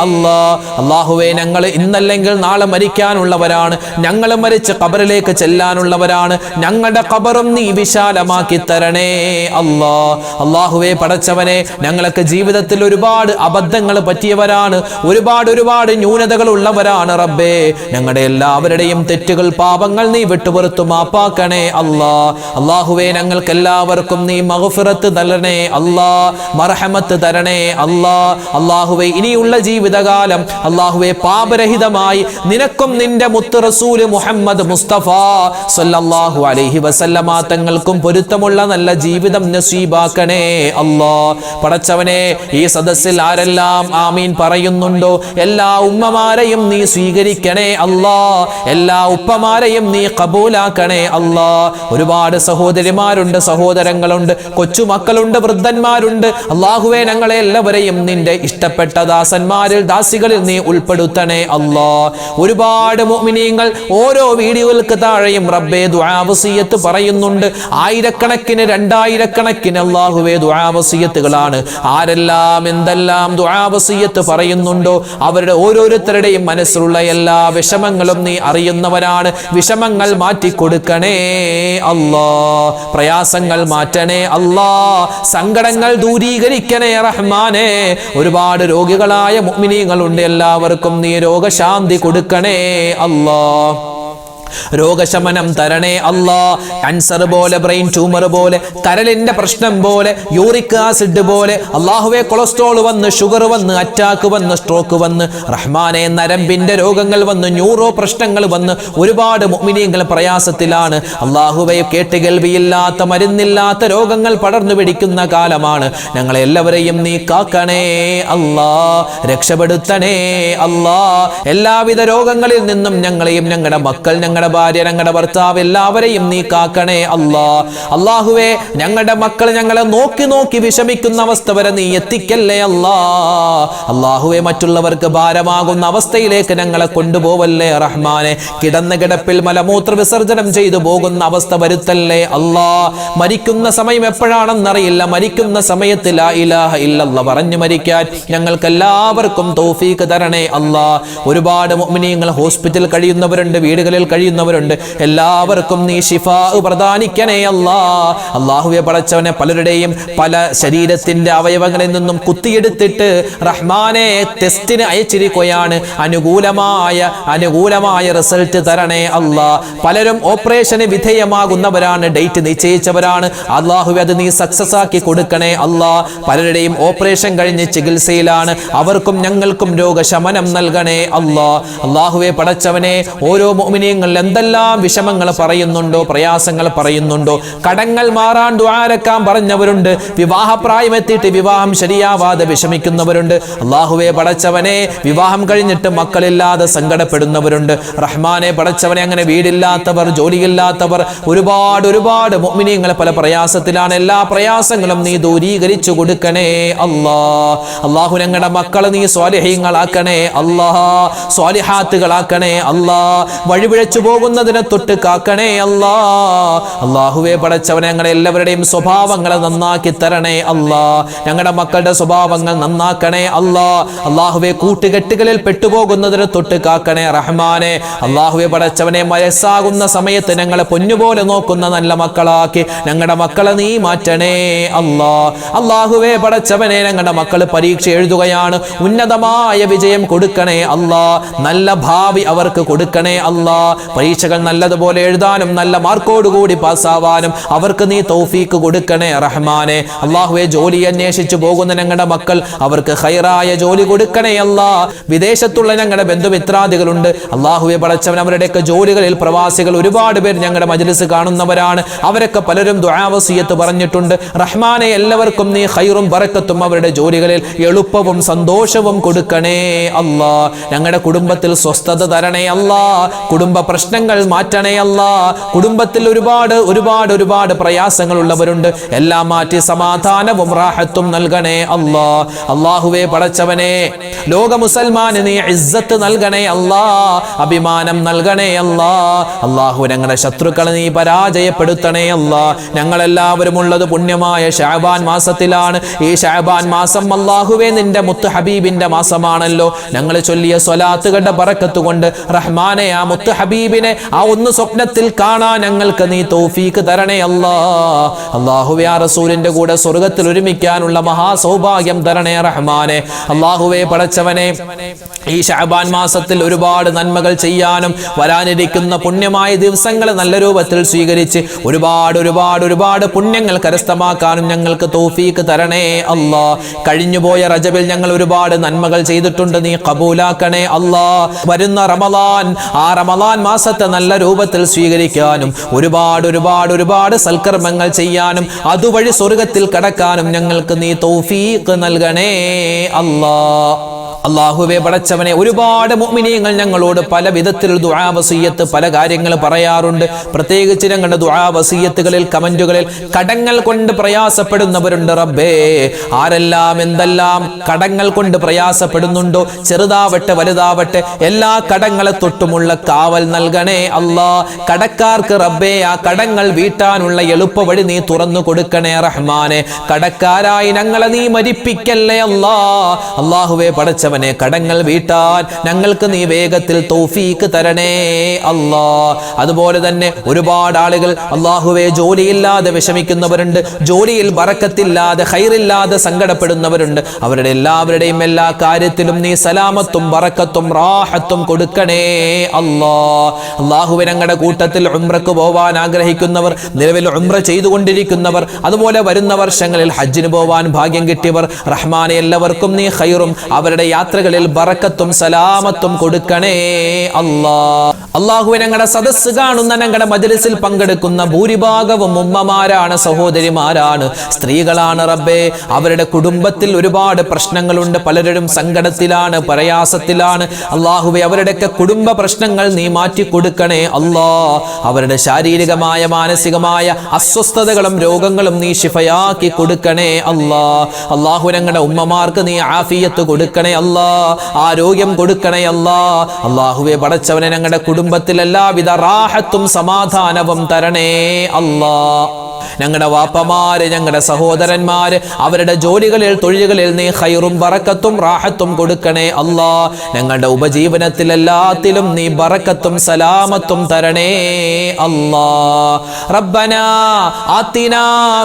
അല്ലാ. അല്ലാഹുവേ, ഞങ്ങൾ ഇന്നല്ലെങ്കിൽ നാളെ മരിക്കാനുള്ളവരാണ്. ഞങ്ങൾ മരിച്ച് ഖബറിലേക്ക് ചെല്ലാനുള്ളവരാണ്. ഞങ്ങളുടെ ഖബറും നീ വിശാലമാക്കി തരണേ അല്ലാ. അല്ലാഹുവേ പടച്ചവനെ, ഞങ്ങൾക്ക് ജീവിതത്തിൽ ഒരുപാട് അബദ്ധങ്ങൾ പറ്റിയവരാണ്. ഒരുപാട് ന്യൂനതകൾ ഉള്ളവരാണ് റബ്ബേ. ഞങ്ങളുടെ എല്ലാവരുടെയും തെറ്റുകൾ, പാപങ്ങൾ നീ വിട്ടുപുറത്തു മാപ്പാക്കണേ അല്ലാ. അല്ലാഹുവേ, ഞങ്ങൾക്ക് എല്ലാവർക്കും നീ മഗ്ഫിറത്ത് തരണേ അല്ലാ. മർഹമത്ത് തരണേ അല്ലാ. അല്ലാഹുവേ, ഇനിയുള്ള ജീവിതകാലം അല്ലാഹുവേ പാപരഹിതമായി നിനക്കും നിന്റെ മുത്ത് റസൂൽ മുഹമ്മദ് മുസ്തഫ സല്ലല്ലാഹു അലൈഹി വസല്ലമ തങ്ങൾക്കും പൊരുത്തമുള്ള നല്ല ജീവിതം നസീബാക്കണേ അല്ലാ. പടച്ചവനെ, ഈ സദസ്സിൽ ആരെല്ലാം ആമീൻ പറയുന്നുണ്ടോ എല്ലാ ഉമ്മമാരെയും നീ സ്വീകരിക്കണേ അല്ലാ. എല്ലാ ഉപ്പമാരെയും നീ ഖബൂലാക്കണേ അല്ലാ. ഒരുപാട് സഹോദരിമാരുണ്ട്, സഹോദരങ്ങളുണ്ട്, കൊച്ചുമക്കളുണ്ട്, വൃദ്ധന്മാരുണ്ട്. അല്ലാഹുവേ, ഞങ്ങളെ എല്ലാവരെയും നിന്റെ ഇഷ്ടപ്പെട്ട ദാസന്മാരിൽ, ദാസികളിൽ നീ ഉൾപ്പെടുത്തണേ അല്ലാ. ഒരുപാട് മുഅ്മിനീങ്ങൾ ഓരോ വീഡിയോകൾക്ക് താഴെയും റബ്ബേ ദുആ വസിയത്ത് പറയുന്നുണ്ട്. ആയിരക്കണക്കിന്, 2000 അല്ലാഹുവേ ദുആ വസിയത്തുകളാണ്. ആരെല്ലാം എന്തെല്ലാം ദുആ വസിയത്ത് പറയുന്നുണ്ടോ അവരുടെ ഓരോരുത്തരുടെയും മനസ്സിലുള്ള എല്ലാ വിഷമങ്ങളും നീ അറിയുന്നവരാണ്. വിഷമങ്ങൾ മാറ്റിക്കൊടുക്കണേ അല്ലാ. പ്രയാസങ്ങൾ മാറ്റണേ അല്ലാ. സങ്കടങ്ങൾ ദൂരീകരിക്കണേ റഹ്മാനെ. ഒരുപാട് രോഗികളായ മുഅ്മിനീങ്ങളുണ്ട്. എല്ലാവർക്കും നീ രോഗശാന്തി കൊടുക്കണേ അല്ലാ. രോഗശമനം തരണേ അല്ലാ. ക്യാൻസർ പോലെ, ബ്രെയിൻ ട്യൂമർ പോലെ, കരളിന്റെ പ്രശ്നം പോലെ, യൂറിക് ആസിഡ് പോലെ, അല്ലാഹുവേ കൊളസ്ട്രോൾ വന്ന്, ഷുഗർ വന്ന്, അറ്റാക്ക് വന്ന്, സ്ട്രോക്ക് വന്ന്, റഹ്മാനെ നരമ്പിന്റെ രോഗങ്ങൾ വന്ന്, ന്യൂറോ പ്രശ്നങ്ങൾ വന്ന് ഒരുപാട് മുഅ്മിനീങ്ങൾ പ്രയാസത്തിലാണ്. അല്ലാഹുവേ കേട്ടുകേൾവിയില്ലാത്ത, മരുന്നില്ലാത്ത രോഗങ്ങൾ പടർന്നു പിടിക്കുന്ന കാലമാണ്. ഞങ്ങളെല്ലാവരെയും നീ കാക്കണേ അല്ലാ, രക്ഷപ്പെടുത്തണേ അല്ലാ. എല്ലാവിധ രോഗങ്ങളിൽ നിന്നും ഞങ്ങളെയും ഞങ്ങളുടെ മക്കൾ, ഞങ്ങളുടെ ഭാര്യ, ഞങ്ങളുടെ ഭർത്താവ് എല്ലാവരെയും നീ കാക്കണേ അല്ലാ. അല്ലാഹുവേ ഞങ്ങളുടെ മക്കൾ ഞങ്ങളെ നോക്കി നോക്കി വിഷമിക്കുന്ന അവസ്ഥ വരെ നീ എത്തിക്കല്ലേ അല്ലാ. അല്ലാഹുവേ മറ്റുള്ളവർക്ക് ഭാരമാകുന്ന അവസ്ഥയിലേക്ക് ഞങ്ങളെ കൊണ്ടുപോവല്ലേ റഹ്മാനെ. കിടന്ന കിടപ്പിൽ മലമൂത്ര വിസർജനം ചെയ്തു പോകുന്ന അവസ്ഥ വരുത്തല്ലേ അല്ലാ. മരിക്കുന്ന സമയം എപ്പോഴാണെന്നറിയില്ല. മരിക്കുന്ന സമയത്ത് ലാ ഇലാഹ ഇല്ലല്ലാഹ് പറഞ്ഞു മരിക്കാൻ ഞങ്ങൾക്ക് എല്ലാവർക്കും തൗഫീഖ് തരണേ അല്ലാ. ഒരുപാട് മുഅ്മിനീങ്ങൾ ഹോസ്പിറ്റൽ കഴിയുന്നവരുണ്ട്, വീടുകളിൽ കഴിയുന്നവരുണ്ട്. എല്ലാവർക്കും നീ ശിഫാ പ്രദാനിക്കണേ അല്ലാ. അല്ലാഹുവേ പടച്ചവനെ പലരുടെയും പല ശരീരത്തിന്റെ അവയവങ്ങളിൽ നിന്നും കുത്തിയെടുത്തിട്ട് റഹ്മാനെ ടെസ്റ്റിന് അയച്ചിരിക്കുകയാണ്. അനുകൂലമായ റിസൾട്ട് തരണേ അല്ലാ. പലരും ഓപ്പറേഷന് വിധേയമാകുന്നവരാണ്, ഡേറ്റ് നിശ്ചയിച്ചവരാണ്. അല്ലാഹുവേ അത് നീ സക്സസ് ആക്കി കൊടുക്കണേ അല്ലാ. പലരുടെയും ഓപ്പറേഷൻ കഴിഞ്ഞ് ചികിത്സയിലാണ്. അവർക്കും ഞങ്ങൾക്കും രോഗശമനം നൽകണേ അല്ലാ. അല്ലാഹുവേ പടച്ചവനെ ഓരോ മുഅ്മിനീങ്ങൾ എന്തെല്ലാം വിഷമങ്ങൾ പറയുന്നുണ്ടോ, പ്രയാസങ്ങൾ പറയുന്നുണ്ടോ, കടങ്ങൾ മാറാൻ ദുആരക്കാൻ പറഞ്ഞവരുണ്ട്, വിവാഹപ്രായം എത്തിയിട്ട് വിവാഹം ശരിയാവാതെ വിഷമിക്കുന്നവരുണ്ട്. അല്ലാഹുവേ പടച്ചവനെ വിവാഹം കഴിഞ്ഞിട്ട് മക്കളില്ലാതെ സങ്കടപ്പെടുന്നവരുണ്ട്. റഹ്മാനെ പടച്ചവനെ അങ്ങനെ വീടില്ലാത്തവർ, ജോലിയില്ലാത്തവർ ഒരുപാട് മുഅ്മിനീങ്ങൾ പല പ്രയാസത്തിലാണ്. എല്ലാ പ്രയാസങ്ങളും നീ ദൂരീകരിച്ചു കൊടുക്കണേ അല്ലാ. അല്ലാഹു ഞങ്ങളുടെ മക്കളെ നീ സ്വാലിഹീങ്ങളാക്കണേ അല്ലാ, സ്വാലിഹാത്തുകളാക്കണേ അല്ലാ. വഴിപിഴച്ചു പോകുന്നതിനെ തൊട്ട് കാക്കണേ അല്ലാ. അല്ലാഹുവേ പടച്ചവനെ ഞങ്ങളുടെ എല്ലാവരുടെയും സ്വഭാവങ്ങളെ നന്നാക്കി തരണേ അല്ലാ. ഞങ്ങളുടെ മക്കളുടെ സ്വഭാവങ്ങൾ നന്നാക്കണേ അല്ലാ. അല്ലാഹുവേ കൂട്ടുകെട്ടുകളിൽ പെട്ടുപോകുന്നതിനെ തൊട്ട് കാക്കണേ റഹ്മാനെ. അല്ലാഹുവേ പടച്ചവനെ വയസ്സാകുന്ന സമയത്ത് ഞങ്ങളെ പൊന്നുപോലെ നോക്കുന്ന നല്ല മക്കളാക്കി ഞങ്ങളുടെ മക്കളെ നീ മാറ്റണേ അല്ലാ. അല്ലാഹുവേ പടച്ചവനെ ഞങ്ങളുടെ മക്കൾ പരീക്ഷ എഴുതുകയാണ്, ഉന്നതമായ വിജയം കൊടുക്കണേ അല്ലാ. നല്ല ഭാവി അവർക്ക് കൊടുക്കണേ അല്ലാ. പരീക്ഷകൾ നല്ലതുപോലെ എഴുതാനും നല്ല മാർക്കോടുകൂടി പാസ്സാവാനും അവർക്ക് നീ തൗഫീക്ക് കൊടുക്കണേ റഹ്മാനെ. അല്ലാഹുവേ ജോലി അന്വേഷിച്ചു പോകുന്ന ഞങ്ങളുടെ മക്കൾ അവർക്ക് ഖൈറായ ജോലി കൊടുക്കണേ അല്ലാ. വിദേശത്തുള്ള ഞങ്ങളുടെ ബന്ധുമിത്രാദികളുണ്ട്. അല്ലാഹുവേ പടച്ചവൻ അവരുടെയൊക്കെ ജോലികളിൽ പ്രവാസികൾ ഒരുപാട് പേർ ഞങ്ങളുടെ മജ്ലിസ് കാണുന്നവരാണ്. അവരൊക്കെ പലരും ദുആ വസിയത്ത് പറഞ്ഞിട്ടുണ്ട്. റഹ്മാനെ എല്ലാവർക്കും നീ ഖൈറും ബറക്കത്തും അവരുടെ ജോലികളിൽ എളുപ്പവും സന്തോഷവും കൊടുക്കണേ അല്ലാ. ഞങ്ങളുടെ കുടുംബത്തിൽ സ്വസ്ഥത തരണേ അല്ലാ. കുടുംബ പ്രശ്നങ്ങൾ മാറ്റണേ അല്ലാ. കുടുംബത്തിൽ ഒരുപാട് പ്രയാസങ്ങൾ ഉള്ളവരുണ്ട്. എല്ലാം മാറ്റി സമാധാനവും റാഹത്തും നൽകണേ അല്ലാ. അല്ലാഹുവേ പടച്ചവനെ ലോക മുസൽമാന് നീ ഇസ്സത്ത് നൽകണേ അല്ലാ, അഭിമാനം നൽകണേ അല്ലാ. അല്ലാഹു ഞങ്ങളുടെ ശത്രുക്കളെ നീ പരാജയപ്പെടുത്തണേ അല്ലാ. ഞങ്ങളെല്ലാവരും ഉള്ളത് പുണ്യമായ ശഅബാൻ മാസത്തിലാണ്. ഈ ശഅബാൻ മാസം അല്ലാഹുവേ നിന്റെ മുത്ത് ഹബീബിന്റെ മാസമാണല്ലോ. ഞങ്ങൾ ചൊല്ലിയ സ്വലാത്തുകളുടെ ബറക്കത്ത് കൊണ്ട് റഹ്മാനെ ആ മുത്ത് ഹബീബിനെ ആ ഒന്ന് സ്വപ്നത്തിൽ കാണാൻ ഞങ്ങൾക്ക് നീ തൗഫീക്ക് തരണേ അല്ലാ. അല്ലാഹുവേ ആ റസൂലിന്റെ കൂടെ സ്വർഗ്ഗത്തിൽ ഒരുമിക്കാനുള്ള മഹാസൗഭാഗ്യം തരണേ റഹ്മാനെ. അല്ലാഹുവേ പടച്ചവനെ ഈ ശഅബാൻ മാസത്തിൽ ഒരുപാട് നന്മകൾ ചെയ്യാനും വരാനിരിക്കുന്ന പുണ്യമായ ദിവസങ്ങളെ നല്ല രൂപത്തിൽ സ്വീകരിച്ച് ഒരുപാട് പുണ്യങ്ങൾ കരസ്ഥമാക്കാനും ഞങ്ങൾക്ക് തൗഫീക്ക് തരണേ അല്ലാ. കഴിഞ്ഞുപോയ റജബിൽ ഞങ്ങൾ ഒരുപാട് നന്മകൾ ചെയ്തിട്ടുണ്ട്, നീ ഖബൂലാക്കണേ അല്ലാ. വരുന്ന റമളാൻ, ആ റമളാൻ മാസത്തെ നല്ല രൂപത്തിൽ സ്വീകരിക്കാനും ഒരുപാട് സൽക്കർമ്മങ്ങൾ ചെയ്യാനും അതുവഴി സ്വർഗ്ഗത്തിൽ കടക്കാനും ഞങ്ങൾക്ക് നീ തൗഫീഖ് നൽകണേ അല്ലാ. അല്ലാഹുവേ പടച്ചവനെ ഒരുപാട് മുഅ്മിനീങ്ങൾ ഞങ്ങളോട് പല വിധത്തിൽ ദുആ വസിയത്ത് പല കാര്യങ്ങൾ പറയാറുണ്ട്. പ്രത്യേകിച്ച് ഞങ്ങളുടെ ദുആ വസിയത്തുകളിൽ കമന്റുകളിൽ കടങ്ങൾ കൊണ്ട് പ്രയാസപ്പെടുന്നവരുണ്ട്. റബ്ബേ ആരെല്ലാം എന്തെല്ലാം കടങ്ങൾ കൊണ്ട് പ്രയാസപ്പെടുന്നുണ്ടോ, ചെറുതാവട്ടെ വലുതാവട്ടെ എല്ലാ കടങ്ങളെ തൊട്ടുമുള്ള കാവൽ നൽകണേ അല്ലാ. കടക്കാർക്ക് റബ്ബേ ആ കടങ്ങൾ വീട്ടാനുള്ള എളുപ്പ വഴി നീ തുറന്നു കൊടുക്കണേ റഹ്മാനെ. കടക്കാരായി ഞങ്ങളെ നീ മരിപ്പിക്കല്ലേ അല്ലാ. അല്ലാഹുവേ പടച്ചവനെ പടച്ചവനെ കടങ്ങൾ വീട്ടാൻ ഞങ്ങൾക്ക് നീ വേഗത്തിൽ തൗഫീക്ക് തരണേ അല്ലാ. അതുപോലെ തന്നെ ഒരുപാട് ആളുകൾ അല്ലാഹുവേ ജോലിയില്ലാതെ വിഷമിക്കുന്നവരുണ്ട്, ജോലിയിൽ ബറക്കത്തില്ലാതെ ഖൈറില്ലാതെ സങ്കടപ്പെടുന്നവരുണ്ട്. അവരുടെ എല്ലാവരുടെയും എല്ലാ കാര്യത്തിലും നീ സലാമത്തും ബറക്കത്തും റാഹത്തും കൊടുക്കണേ അല്ലാ. അല്ലാഹുവേ ഞങ്ങളുടെ കൂട്ടത്തിൽ ഉംറക്ക് പോവാൻ ആഗ്രഹിക്കുന്നവർ, നിലവിൽ ഉംറ ചെയ്തുകൊണ്ടിരിക്കുന്നവർ, അതുപോലെ വരുന്ന വർഷങ്ങളിൽ ഹജ്ജിന് പോവാൻ ഭാഗ്യം കിട്ടിയവർ, റഹ്മാനെ എല്ലാവർക്കും നീ ഖൈറും അവരുടെ യാത്രകളിൽ ബറക്കത്തും സലാമത്തും കൊടുക്കണേ അല്ലാ. അല്ലാഹുവേ ഞങ്ങളുടെ സദസ്സ് കാണുന്ന ഞങ്ങളുടെ മജ്ലിസിൽ പങ്കെടുക്കുന്ന ഭൂരിഭാഗവും ഉമ്മമാരാണ്, സഹോദരിമാരാണ്, സ്ത്രീകളാണ്. റബ്ബേ, അവരുടെ കുടുംബത്തിൽ ഒരുപാട് പ്രശ്നങ്ങളുണ്ട്, പലരും സങ്കടത്തിലാണ്, പ്രയാസത്തിലാണ്. അല്ലാഹുവേ അവരുടെയൊക്കെ കുടുംബ പ്രശ്നങ്ങൾ നീ മാറ്റി കൊടുക്കണേ അല്ലാ. അവരുടെ ശാരീരികമായ മാനസികമായ അസ്വസ്ഥതകളും രോഗങ്ങളും നീ ശിഫയാക്കി കൊടുക്കണേ അല്ലാ. അല്ലാഹു ഞങ്ങളുടെ ഉമ്മമാർക്ക് നീ ആഫിയത്ത് കൊടുക്കണേ അല്ലാ, ആരോഗ്യം കൊടുക്കണേ അല്ലാ. അല്ലാഹുവേ പടച്ചവനെ ഞങ്ങളുടെ കുടുംബത്തിൽ എല്ലാവിധ റാഹത്തും സമാധാനവും തരണേ അല്ലാ. ഞങ്ങളുടെ വാപ്പമാര്, ഞങ്ങളുടെ സഹോദരന്മാര്, അവരുടെ ജോലികളിൽ തൊഴിലുകളിൽ നീ ഖൈറും ബറക്കത്തും റാഹത്തും കൊടുക്കണേ അല്ലാ. ഞങ്ങളുടെ ഉപജീവനത്തിൽ എല്ലാത്തിലും നീ ബറക്കത്തും സലാമത്തും തരണേ അല്ലാ. റബ്ബനാ ആതിനാ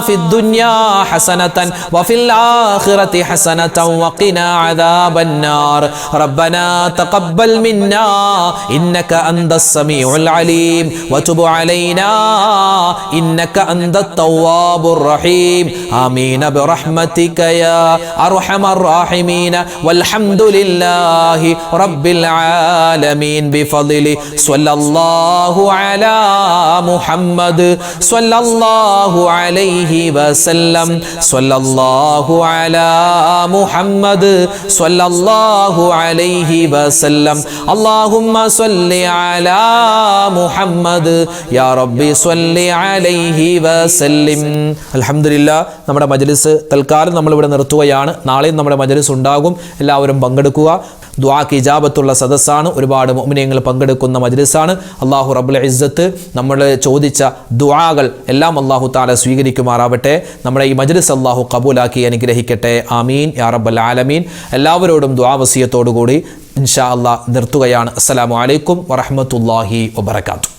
ഫിദ്ദുനിയാ ഹസനതൻ വഫിൽ ആഖിറതി ഹസനതൻ വഖിനാ അദാബന്നാർ. റബ്ബനാ തഖബ്ബൽ മിന്നാ ഇന്നക അൻതസ് സമീഉൽ അലീം വതുബ് അലൈനാ ഇന്നക അൻതത് التواب الرحيم آمين برحمتك يا أرحم الراحمين والحمد لله رب العالمين بفضل صلى الله على محمد صلى الله عليه وسلم صلى الله على محمد صلى الله عليه وسلم اللهم صل على محمد يا ربي صل عليه وسلم. അൽഹംദുലില്ലാ, നമ്മുടെ മജ്ലിസ് തൽക്കാലം നമ്മളിവിടെ നിർത്തുകയാണ്. നാളെയും നമ്മുടെ മജ്ലിസ് ഉണ്ടാകും, എല്ലാവരും പങ്കെടുക്കുക. ദുആക്ക് ഇജാബത്തുള്ള സദസ്സാണ്, ഒരുപാട് മുഅ്മിനീങ്ങൾ പങ്കെടുക്കുന്ന മജ്ലിസാണ്. അല്ലാഹു റബ്ബുൽ ഇസ്സത്ത് നമ്മൾ ചോദിച്ച ദുആകൾ എല്ലാം അല്ലാഹു തആല സ്വീകരിക്കുമാറാവട്ടെ. നമ്മുടെ ഈ മജ്ലിസ് അല്ലാഹു ഖബൂലാക്കി അനുഗ്രഹിക്കട്ടെ. ആമീൻ യാ റബ്ബൽ ആലമീൻ. എല്ലാവരോടും ദുആ വസിയത്തോടു കൂടി ഇൻഷാ അല്ലാഹ് നിർത്തുകയാണ്. അസ്സലാമു അലൈക്കും വറഹ്മത്തുള്ളാഹി വബറകാതുഹു.